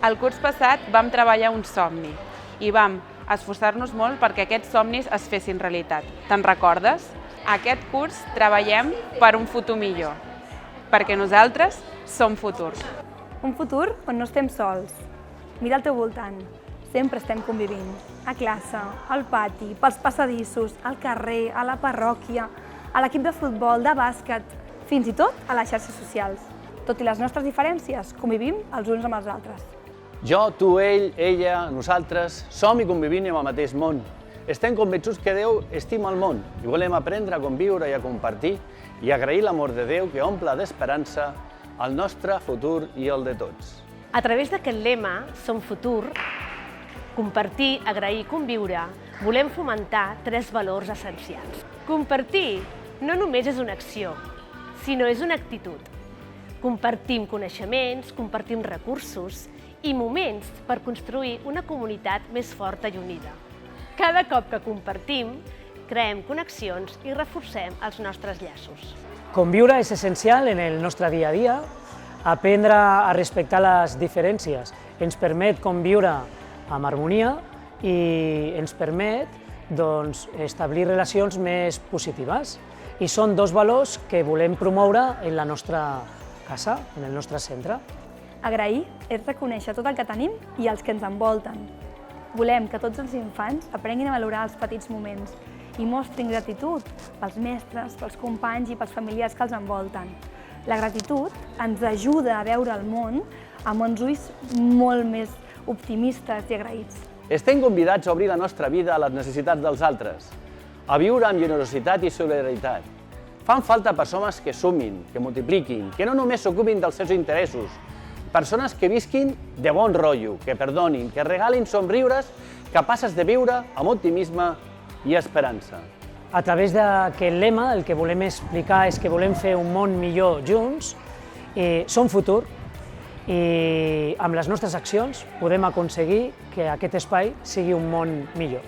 El curs passat vam treballar un somni i vam esforçar-nos molt perquè aquests somnis es fessin realitat. Te'n recordes? Aquest curs treballem per un futur millor, perquè nosaltres som futur. Un futur on no estem sols. Mira al teu voltant, sempre estem convivint. A classe, al pati, pels passadissos, al carrer, a la parròquia, a l'equip de futbol, de bàsquet, fins i tot a les xarxes socials. Tot i les nostres diferències, convivim els uns amb els altres. Jo, tu, ell, ella, nosaltres, som i convivim en el mateix món. Estem convençuts que Déu estima el món i volem aprendre a conviure i a compartir i agrair l'amor de Déu que omple d'esperança el nostre futur i el de tots. A través d'aquest lema, Som Futur, compartir, agrair i conviure, volem fomentar 3 valors essencials. Compartir no només és una acció, sinó és una actitud. Compartim coneixements, compartim recursos i moments per construir una comunitat més forta i unida. Cada cop que compartim, creem connexions i reforcem els nostres llaços. Conviure és essencial en el nostre dia a dia. Aprendre a respectar les diferències ens permet conviure amb harmonia i ens permet establir relacions més positives. I són 2 valors que volem promoure en la nostra casa, en el nostre centre. Agrair és reconèixer tot el que tenim i els que ens envolten. Volem que tots els infants aprenguin a valorar els petits moments i mostrin gratitud pels mestres, pels companys i pels familiars que els envolten. La gratitud ens ajuda a veure el món amb uns ulls molt més optimistes i agraïts. Estem convidats a obrir la nostra vida a les necessitats dels altres, a viure amb generositat i solidaritat. Fan falta persones que sumin, que multipliquin, que no només s'ocupin dels seus interessos, persones que visquin de bon rotllo, que perdonin, que regalin somriures capaces de viure amb optimisme i esperança. A través d'aquest lema el que volem explicar és que volem fer un món millor junts, som futur i amb les nostres accions podem aconseguir que aquest espai sigui un món millor.